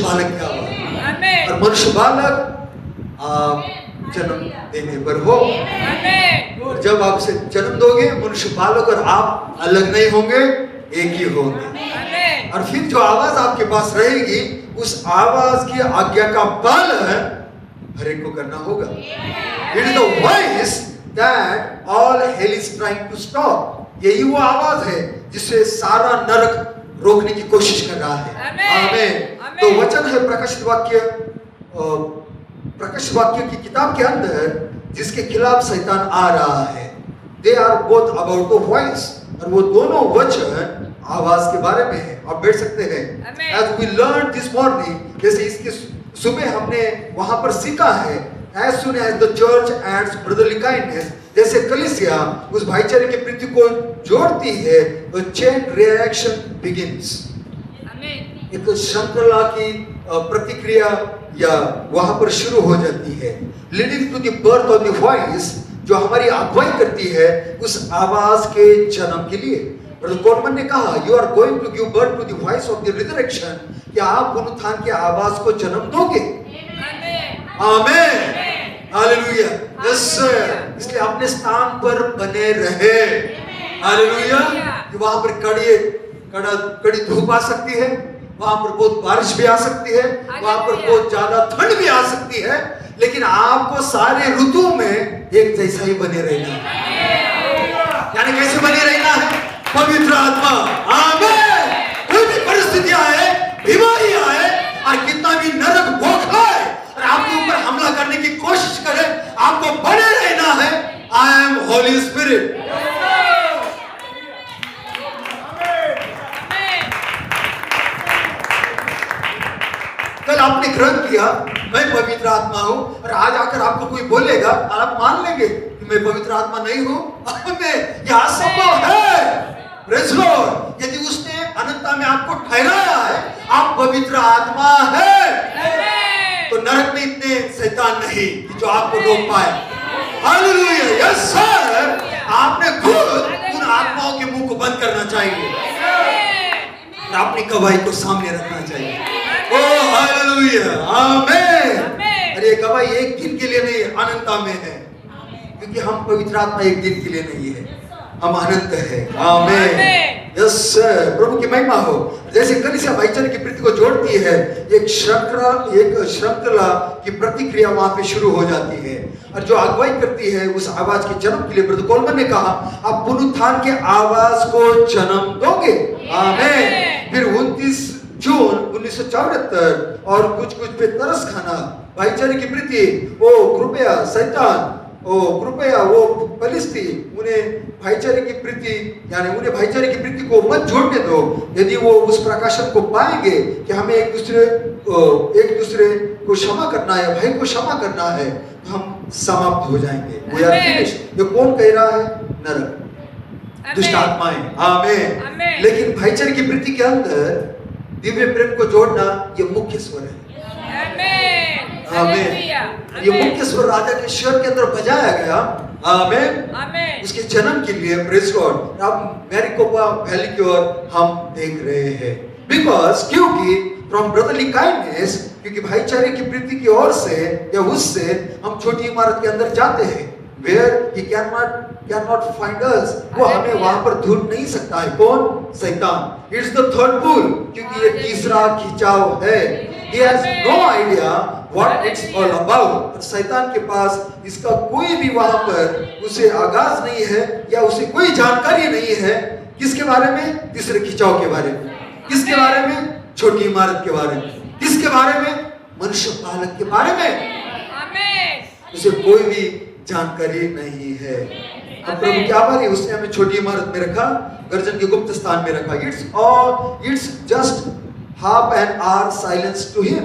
बालक की आवाज। और मनुष्य बालक आप जन्म देने पर हो, और जब आप उसे जन्म दोगे मनुष्य बालक और आप अलग नहीं होंगे, एक ही होंगे। और फिर जो आवाज आपके पास रहेगी उस आवाज की आज्ञा का पालन हर एक को करना होगा। It is the voice that all hell is trying to stop. यही वो आवाज है जिससे सारा नरक रोकने की कोशिश कर रहा है। आमीन। तो वचन है प्रकाशित वाक्य की किताब के अंदर जिसके खिलाफ शैतान आ रहा है। They are both about the voice, और वो दोनों वचन आवाज के बारे में है। आप बैठ सकते हैं। As we learned this morning, जैसे इसके सुबह हमने वहां पर सीखा है, as soon as the church adds brotherly kindness, जैसे कलीसिया उस भाईचारे की प्रीति को जोड़ती है, तो chain reaction begins। एक श्रृंखला की प्रतिक्रिया या वहां पर शुरू हो जाती है। Leading to the birth of the voice, जो हमारी अगुवाई करती है उस आवाज के जन्म के लिए। ब्रदर कोलमन ने कहा, you are going to give birth to the voice of the resurrection, कि आप पुनरुत्थान की आवाज को जन्म दोगे। आमीन, हालेलुया। इसलिए अपने स्थान पर बने रहे। हालेलुया। वहां पर कड़ी धूप आ सकती है, वहां पर बहुत बारिश भी आ सकती है, वहां पर बहुत ज्यादा ठंड भी आ सकती है, लेकिन आपको सारे ऋतुओं में एक जैसा ही बने रहना है। यानी कैसे बने रहना है? पवित्र आत्मा। आमीन। कोई भी परिस्थिति आए, बीमारी आए, और कितना भी नरक बौखलाए और आपके ऊपर हमला करने की कोशिश करे, आपको बने रहना है। I am Holi spirit. कल आपने ग्रहण किया मैं पवित्र आत्मा हूं, और आज आकर आपको कोई बोलेगा और आप मान लेंगे कि मैं पवित्र आत्मा नहीं हूं। यह असंभव है। Praise Lord. यदि उसने अनंतता में आपको ठहराया है, आप पवित्र आत्मा है, तो नरक में इतने शैतान नहीं कि जो आपको रोक पाए। हालेलुया। Yes sir. आपने खुद उन आत्माओं के मुंह को बंद करना चाहिए और अपनी गवाही को सामने रखना चाहिए। ओ हालेलुया। आमीन। अरे गवाही एक दिन के लिए नहीं, अनंतता में है, क्योंकि हम पवित्र आत्मा एक दिन के लिए नहीं है, हम अनंत है। आमीन। Yes sir. प्रभु की महिमा हो। जैसे कलीसिया भाईचारे की प्रीति को जोड़ती है, एक श्रृंखला की प्रतिक्रिया वहां पे शुरू हो जाती है, और जो अगुवाई करती है उस आवाज के जन्म के लिए ब्रदर कोलमन ने कहा, आप पुनरुत्थान के आवाज को जन्म दोगे। आमीन। फिर 29 जून 1974 और कुछ पे तरस खाना, भाईचारे की प्रीति, ओ कृपया शैतान, ओ कृपया वो फिलिस्तीन, उन्हें भाईचारे की प्रीति, यानी उन्हें भाईचारे की प्रीति को मत छोड़ने दो। यदि वो उस प्रकाशन को पाएंगे कि हमें एक दूसरे को क्षमा करना है, भाई को क्षमा करना है, तो हम समाप्त हो जाएंगे। We are finished। ये कौन कह रहा है? नरक, दुष्ट आत्माएं। आमीन। लेकिन भाईचारे की प्रीति के अंदर दिव्य प्रेम को जोड़ना ये मुख्य स्वर है। आमीन। ये मुख्य स्वर राजा के स्वर के अंदर बजाया गया। आमीन। उसके जन्म के लिए प्रेज़ गॉड। अब मैरिकोपा वैली की ओर हम देख रहे हैं, बिकॉज क्योंकि फ्रॉम ब्रदरली काइंडनेस, क्योंकि भाईचारे की प्रीति की ओर से या उससे हम छोटी इमारत के अंदर जाते हैं, where he cannot find us, वो हमें वहां पर ढूंढ नहीं सकता है। कौन? शैतान। It's the third pull, क्योंकि ये तीसरा खिंचाव है। He has no idea what it's all about। शैतान के पास इसका कोई भी वहां पर उसे आगाज नहीं है या उसे कोई जानकारी नहीं है। किसके बारे में? तीसरे खिंचाव के बारे में। किसके बारे में? छोटी इमारत के बारे में। किसके बारे में? मनुष्य बालक के बारे में। उसे कोई भी जानकारी नहीं है। अब प्रभु क्या बात है, उसने हमें छोटी इमारत में रखा, गर्जन के गुप्त स्थान में रखा। It's just half an hour silence to him,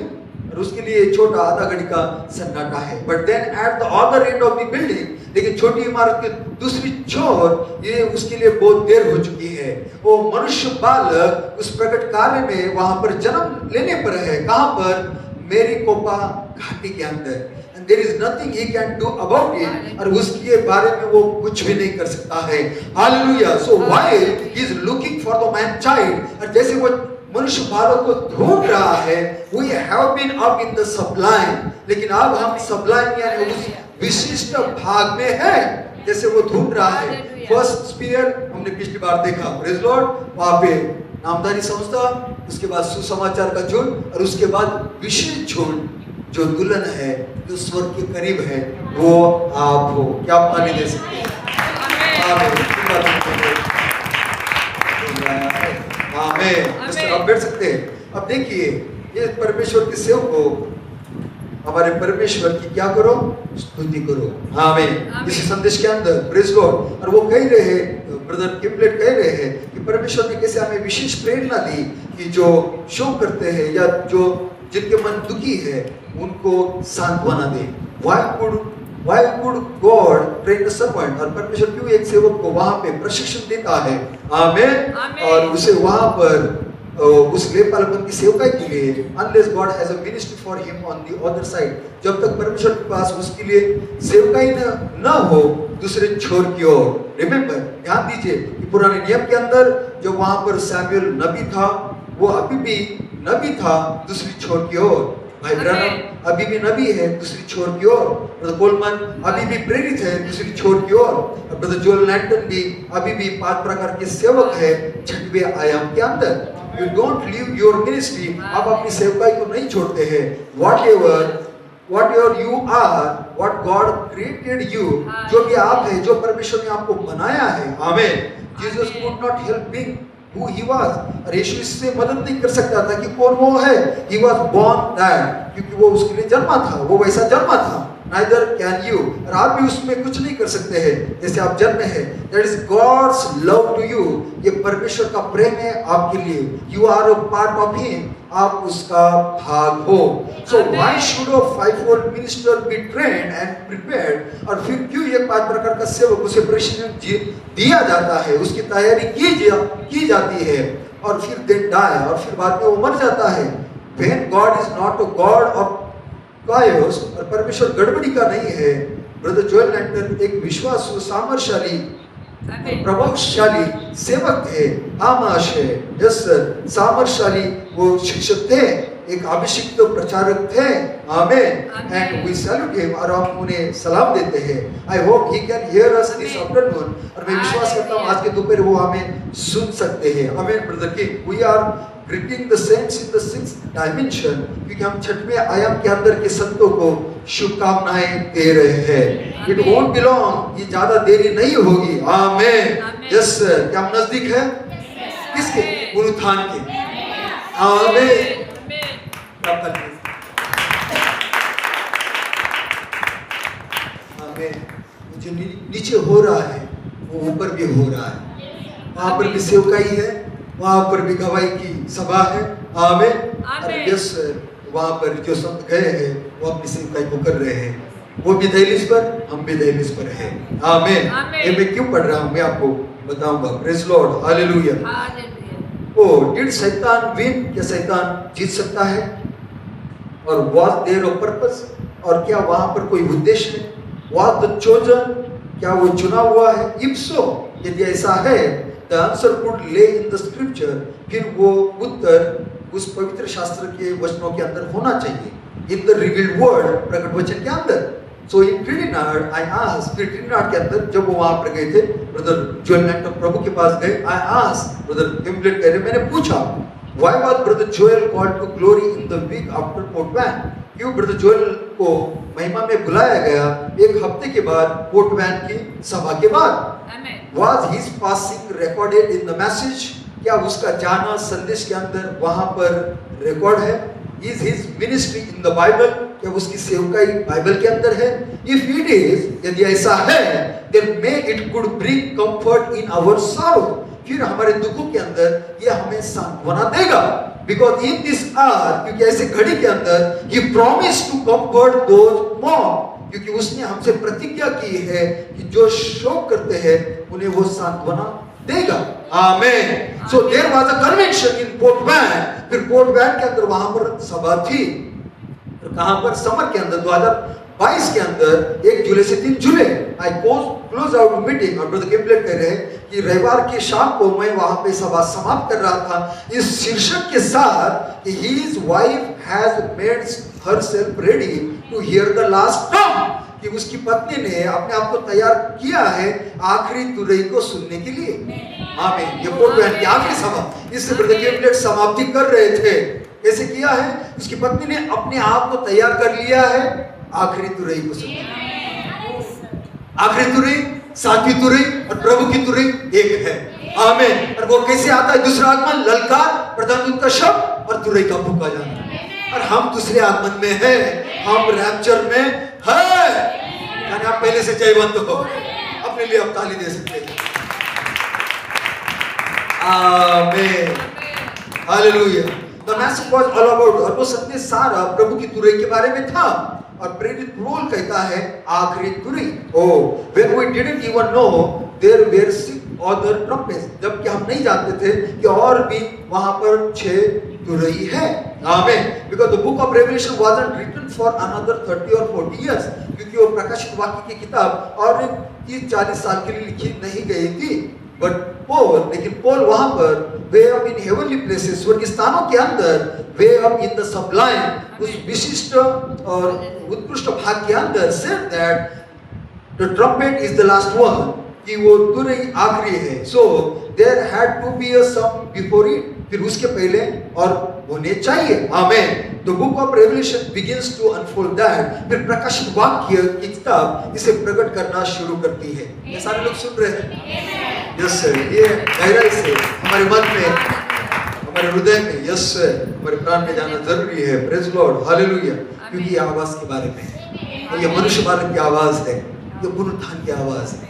और उसके लिए छोटा आधा घड़ी का सन्नाटा है। But then at the other end of the building, लेकिन छोटी इमारत के दूसरी छोर ये उसके लिए बहुत देर हो चुकी है। वो मनुष्य बालक उस प्रकट कार्य में वहां पर जन्म लेने पर है। कहां पर? मैरिकोपा घाटी के अंदर। And there is nothing he can do about it, और उसके बारे में वो कुछ भी नहीं कर सकता है। Hallelujah। So while he is looking for the man child, और जैसे वो मनुष्य बालों को ढूंढ रहा है। We have been up in the sublime, लेकिन अब हम sublime यानी उस विशिष्ट भाग में है, जैसे वो ढूंढ रहा है। फर्स्ट स्पीयर हमने पिछली बार देखा, प्रेज लॉर्ड, वहां पे नामधारी संस्था, उसके बाद सुसमाचार का झुंड और उसके बाद विशेष झुंड जो दुल्हन है, जो स्वर्ग के करीब है, वो आप हो। क्या आप ताली दे सकते हैं? आमीन। आप बैठ सकते हैं। अब देखिए, ये परमेश्वर के सेवक को हमारे परमेश्वर की क्या करो? स्तुति करो। आमीन। इस संदेश के अंदर प्रेज लॉर्ड, और वो कह रहे हैं, ब्रदर किम्बलेट कह रहे हैं कि परमेश्वर ने कैसे हमें विशेष प्रेरणा दी कि जो शोक करते हैं या जो जिनके मन दुखी है उनको सांत्वना दे। Why would God train the servant? और परमेश्वर क्यों एक सेवक को वहां पे प्रशिक्षण देता है? आमीन। और उसे वहां पर उस लेपालपन की सेवकाई के लिए, unless God has a ministry for him on the other side, जब तक परमेश्वर के पास उसके लिए सेवकाई न हो दूसरे छोर की ओर। रिमेम्बर, ध्यान दीजिए कि पुराने नियम के अंदर जो वहां पर सैमुएल नबी था, वो अभी भी नबी था दूसरी छोर की ओर। भाई ब्रैनम अभी भी नबी है दूसरी छोर की ओर। ब्रदर कोलमन अभी भी प्रेरित है दूसरी छोर की ओर। ब्रदर जोएल लैंटन भी अभी भी 5 प्रकार के सेवक है 6वें आयाम के अंदर। You don't leave your ministry, आप अपनी सेवकाई को नहीं छोड़ते हैं। Whatever you are, what God created you, जो भी आप है, जो परमेश्वर ने आपको बनाया है। आमीन। Jesus could not help being who he was, और यीशु इससे मदद नहीं कर सकता था कि कौन वो है। He was born that, क्योंकि वो उसके लिए जन्मा था, वो वैसा जन्मा था। Neither can you, और आप भी उसमें कुछ नहीं कर सकते हैं जैसे आप जन्मे हैं। That is God's love to you, ये परमेश्वर का प्रेम है आपके लिए। You are a part of him, आप उसका भाग हो। So why should a 5-fold minister be trained and prepared? और फिर क्यों ये 5 प्रकार का सेवक उसे प्रशिक्षण दिया जाता है, उसकी तैयारी की जाती है, और फिर then die, और फिर बाद में वो मर जाता है। When God is not a God of chaos, और परमेश्वर गड़बड़ी का नहीं है। ब्रदर जोएल लैंटन एक विश्वासु, सामर्थशाली, प्रभावशाली सेवक थे। आमाश है, यस सर, सामर्थशाली वो शिक्षक थे, एक अभिषिक्त प्रचारक थे। आमीन। एंड वी सैल्यूट हिम, और हम उन्हें सलाम देते हैं। I hope he can hear us this afternoon, और मैं विश्वास करता हूँ आज के दोपहर वो हमें सुन सकते हैं। आमीन। Brother King, we are greeting the saints in the 6th dimension, क्योंकि हम 6वें आयाम के अंदर के संतों को शुभकामनाएं दे रहे हैं। It won't be long, ये ज्यादा देरी नहीं होगी। आमीन। यस सर, क्या हम नजदीक है? किसके? पुनरुत्थान के। आमीन। आमीन। जो नीचे हो रहा है वो ऊपर भी हो रहा है। वहां पर भी सेवकाई है, वहां पर भी गवाही की सभा है। आमीन। यस, वहां पर जो संत गए हैं वो अपनी सेवकाई को कर रहे हैं। वो भी दहलीज पर, हम भी दहलीज पर हैं। आमीन। ये मैं क्यों पढ़ रहा हूं मैं आपको बताऊंगा। Praise Lord, hallelujah. Oh did शैतान विन? क्या शैतान जीत सकता है? और वाज देयर अ पर्पस? और क्या वहां पर कोई उद्देश्य है? Was the chosen? क्या वो चुना हुआ है? इफ सो, यदि ऐसा है, the answer could lay in the scripture, फिर वो उत्तर उस पवित्र शास्त्र के वचनों के अंदर होना चाहिए, in the revealed word, प्रकट वचन के अंदर। So in Trinidad, I asked, फिर Trinidad के अंदर जब वो वहां पर गए थे, ब्रदर जोएल लैंटन प्रभु के पास गए, I asked, ब्रदर किम्बलेट कह रहे, मैंने पूछा, why was brother Joel called to glory in the week after Port Van? क्यों ब्रदर जोएल को महिमा में बुलाया गया एक हफ्ते के बाद, पोर्ट वैन की सभा के बाद? Was his passing recorded in the message? क्या उसका जाना संदेश के अंदर वहां पर रिकॉर्ड है? Is his ministry in the Bible? क्या उसकी सेवकाई बाइबल के अंदर है? If it is, यदि ऐसा है, then may it could bring comfort in our sorrow. फिर हमारे दुखों के अंदर ये हमें सांत्वना देगा। Because in this hour, क्योंकि ऐसे घड़ी के अंदर he promised to comfort those mourn, क्योंकि उसने हमसे प्रतिज्ञा की है कि जो शोक करते हैं उन्हें वो सांत्वना देगा। आमीन। So there was a convention in Port Van, फिर पोर्ट वैन के अंदर वहां पर सभा थी। कहां पर? समर के अंदर 22 के अंदर 1 जुलाई से 3 जुलाई आई क्लोज आउट मीटिंग और ब्रदर किम्पलेट कह रहे हैं कि रविवार की शाम को मैं वहां पे सभा समाप्त कर रहा था इस शीर्षक के साथ कि his wife has made herself ready to hear the last trump, कि उसकी पत्नी ने अपने आप को तैयार किया है आखिरी तुरई को सुनने के लिए। आमीन। ये पोर्ट बहन की आखिरी सभा, इससे ब्रदर किम्पलेट समाप्ति कर रहे थे। कैसे किया है? उसकी पत्नी ने अपने आप को तैयार कर लिया है आखिरी तुरई को सुनने। आखिरी तुरई, सातवीं तुरई और प्रभु की तुरई एक है। आमीन। और वो कैसे आता है? दूसरा आगमन, ललकार, प्रधान दूत का शब्द और तुरई का फूंका जाना। और हम दूसरे आगमन में हैं, हम रैप्चर में हैं। यानी आप पहले से जयवंत हो, अपने लिए आप ताली दे सकते हैं। आमीन। Hallelujah. The message was all about, और वो संदेश सारा प्रभु की तुरई के बारे में था। और प्रेरित पौल कहता है आखिरी तुरई। Oh, when we didn't even know there were 6 other trumpets, जबकि हम नहीं जानते थे कि और भी वहां पर 6 तुरई है। आमीन। Because the book of Revelation wasn't written for another 30 or 40 years, क्योंकि वो प्रकाशित वाक्य की किताब और 30-40 साल के लिए लिखी नहीं गई थी। बट पॉल, लेकिन पॉल वहां पर way up in heavenly places, स्वर्गीय स्थानों के अंदर, वे अप इन द सबलाइन, उस विशिष्ट और उत्कृष्ट भाग के अंदर said that the trumpet is the last one, कि वो तुरई आखिरी है। So there had to be a some before it, फिर उसके पहले और होने चाहिए। आमीन। The book of Revelation begins to unfold that, फिर प्रकाशित वाक्य की किताब इसे प्रकट करना शुरू करती है। ये सारे लोग सुन रहे हैं? Yes sir. ये गहराई से हमारे मन में, हमारे हृदय में, यस सर, हमारे प्राण में जाना जरूरी है। Praise Lord, hallelujah. क्योंकि ये आवाज के बारे में है, और ये मनुष्य बालक की आवाज है, ये पुनरुत्थान की आवाज है।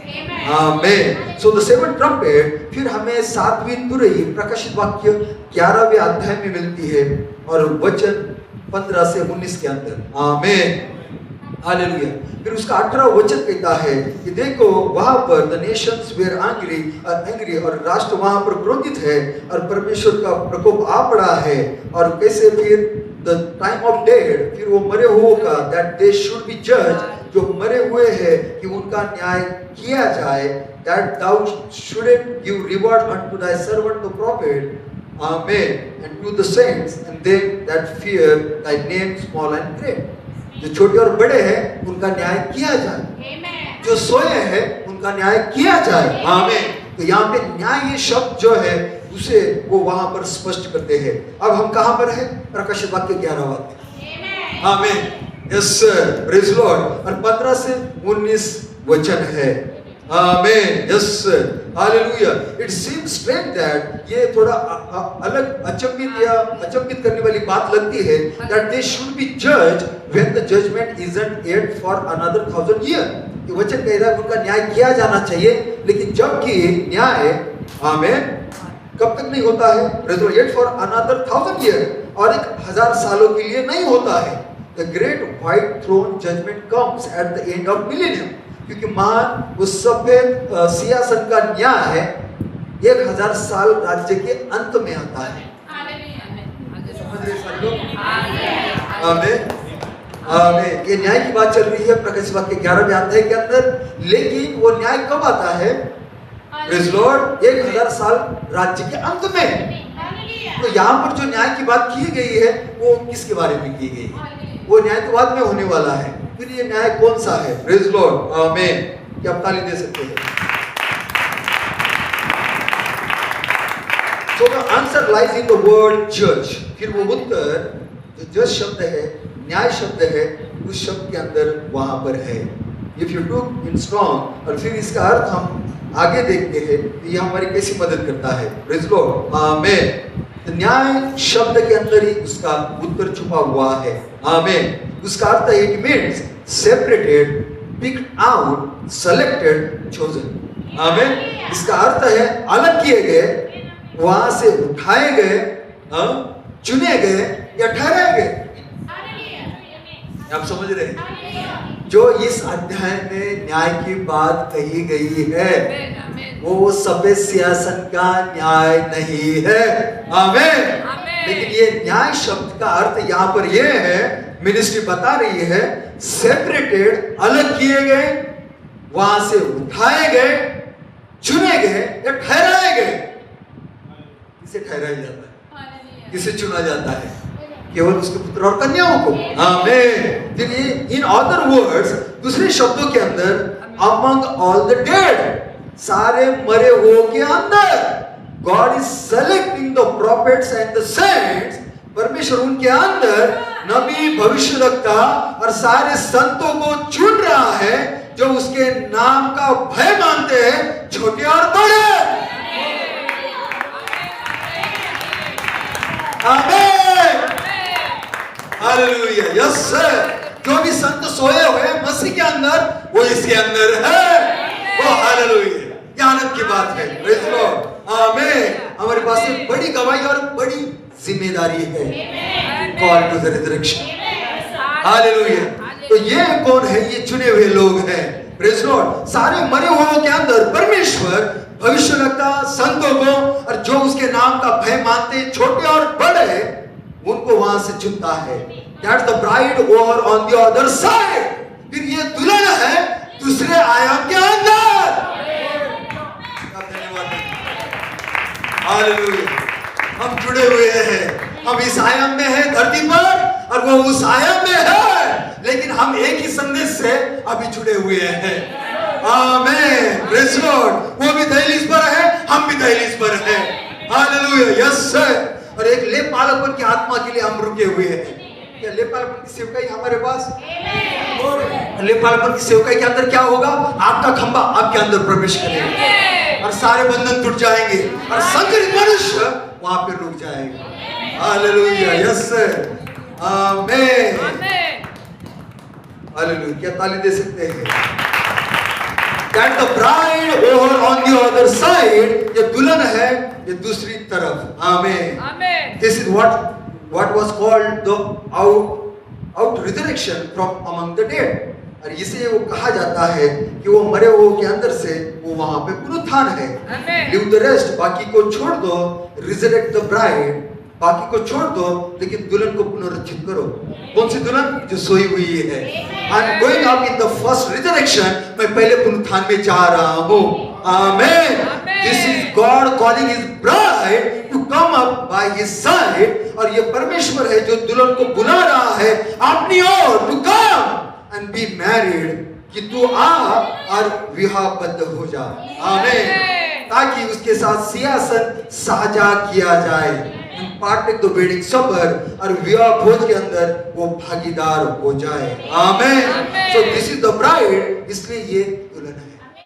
आमीन। सो द 7th trumpet, फिर हमें 7वीं तुरई प्रकाशित वाक्य 11वें अध्याय में मिलती है और वचन 15 से 19 के अंदर। आमीन। हालेलुया। फिर उसका 18वां वचन कहता है कि देखो वहां पर द नेशंस वेर एंग्री, और राष्ट्र वहां पर क्रोधित है और परमेश्वर का प्रकोप आ पड़ा है। और कैसे? फिर द टाइम ऑफ डेड, फिर वो मरे हुओं का, दैट दे शुड बी जज, जो मरे हुए हैं कि उनका न्याय किया जाए। That thou shouldn't give reward unto thy servant the prophet, amen, and to the saints and they that fear thy name small and great, जो छोटे और बड़े हैं उनका न्याय किया जाए, जो सोए हैं उनका न्याय किया जाए। आमीन। तो यहाँ पे न्याय ये शब्द जो है उसे वो वहां पर स्पष्ट करते हैं। अब हम कहां पर हैं? प्रकाशित वाक्य 11 वाक्य। आमीन। Yes sir, praise lord. और 15 से 19 वचन है। आमीन। Yes sir, hallelujah. It seems strange that, ये थोड़ा अलग अचंभित करने वाली बात लगती है, दैट दे शुड बी जज when the judgement isn't yet for another 1000 year. ये वचन कह रहा है उनका न्याय किया जाना चाहिए, लेकिन जबकि न्याय, आमीन, कब तक नहीं होता है? येट फॉर अनदर 1000 ईयर, और 1000 सालों के लिए नहीं होता है। The great white throne judgement comes at the end of millennium, क्योंकि महान उस सफेद सिंहासन का न्याय 1000 साल राज्य के अंत में आता है। आमीन। आमीन। ये न्याय की बात चल रही है प्रकाशित वाक्य 11वें अध्याय के अंदर, लेकिन वो न्याय कब आता है? प्रेज लॉर्ड, 1000 साल राज्य के अंत में। तो यहाँ पर जो न्याय की बात की गई है वो किसके बारे में की गई है? वो न्याय तो बाद में होने वाला है। फिर ये न्याय कौन सा है? प्रेज लॉर्ड, आमीन। क्या आप ताली दे सकते हैं? So the answer lies in the word judge. फिर वो उत्तर जो जज शब्द है, न्याय शब्द है, उस शब्द के अंदर वहां पर है। If you took in strong, और फिर इसका अर्थ हम आगे देखते हैं कि ये हमारी कैसी मदद करता है। प्रेज लॉर्ड, आमीन। तो न्याय शब्द के अंदर ही उसका उत्तर छुपा हुआ है। आमीन। उसका अर्थ है it means separated, picked out, selected, chosen. आमीन। इसका अर्थ है अलग किए गए, वहां से उठाए गए, चुने गए या ठहराए गए। आप समझ रहे हैं? जो इस अध्याय में न्याय की बात कही गई है वो सफेद सिंहासन का न्याय नहीं है। आमीन। लेकिन ये न्याय शब्द का अर्थ यहाँ पर ये है, मिनिस्ट्री बता रही है, सेपरेटेड, अलग किए गए, वहां से उठाए गए, चुने गए या ठहराए गए। किसे ठहराया जाता है? किसे चुना जाता है? केवल उसके पुत्र और कन्याओं को। आमीन। फिर ये इन अदर वर्ड्स, दूसरे शब्दों के अंदर, अमंग ऑल द डेड, सारे मरे हुए के अंदर God is selecting the profits and the saints, परमेश्वर उनके अंदर नबी, भविष्यवक्ता और सारे संतों को चुन रहा है जो उसके नाम का भय मानते हैं, छोटे और बड़े। आमीन, हालेलुया, यस सर। जो भी संत सोए हुए मसीह के अंदर, वो इसके अंदर है, वो हालेलुया। ये आनंद की बात है, प्रेज़ लॉर्ड। आमीन। हमारे पास एक बड़ी गवाही और बड़ी जिम्मेदारी है, call to the resurrection. Hallelujah. तो ये कौन है? ये चुने हुए लोग हैं, प्रेज़ लॉर्ड। सारे मरे हुओं के अंदर परमेश्वर भविष्यवक्ता, संतों को और जो उसके नाम का भय मानते, छोटे और बड़े, उनको वहां से चुनता है। That's the bride over on the other side। फिर ये दुल्हन है दूसरे आयाम के अंदर। धन्यवाद, हालेलुया। हम जुड़े हुए हैं, हम इस आयाम में हैं धरती पर और वो उस आयाम में है, लेकिन हम एक ही संदेश से अभी जुड़े हुए हैं। आमीन, प्रेज़ लॉर्ड। वो भी दहलीज पर है, हम भी दहलीज पर हैं। Hallelujah, yes sir. और एक लेपालपन की आत्मा के लिए हम रुके हुए हैं। क्या लेपालपन की सेवकाई हमारे पास? लेपालपन की सेवकाई के अंदर क्या होगा? आपका खंबा आपके अंदर प्रवेश करेगा और सारे बंधन टूट जाएंगे और संकरित मनुष्य वहां पे रुक जाएगा। Hallelujah, yes sir. आमीन, हालेलुया। क्या ताली दे सकते हैं? That the bride over on the other side, ये दुल्हन है, ये दूसरी तरफ। आमीन। This is what was called the out resurrection from among the dead। और इसे वो कहा जाता है कि वो मरे हुए के अंदर से वो वहां पे पुनरुत्थान है। Leave the rest, बाकी को छोड़ दो। Resurrect the bride, बाकी को छोड़ दो, लेकिन दुल्हन को पुनरुत्थित करो। कौन सी दुल्हन? जो सोई हुई है। I'm going up in the first resurrection, मैं पहले पुनरुत्थान में जा रहा हूँ। आमीन। This is God calling His bride to come up by His side। और ये परमेश्वर है जो दुल्हन को बुला रहा है अपनी ओर, to come and be married, कि तू आ और विवाहबद्ध हो जा। आमीन। ताकि उसके साथ सियासत साझा किया जाए, पार्टेक द वेडिंग सपर, और विवाह भोज के अंदर वो भागीदार हो जाए। आमीन। So this is the bride, इसलिए ये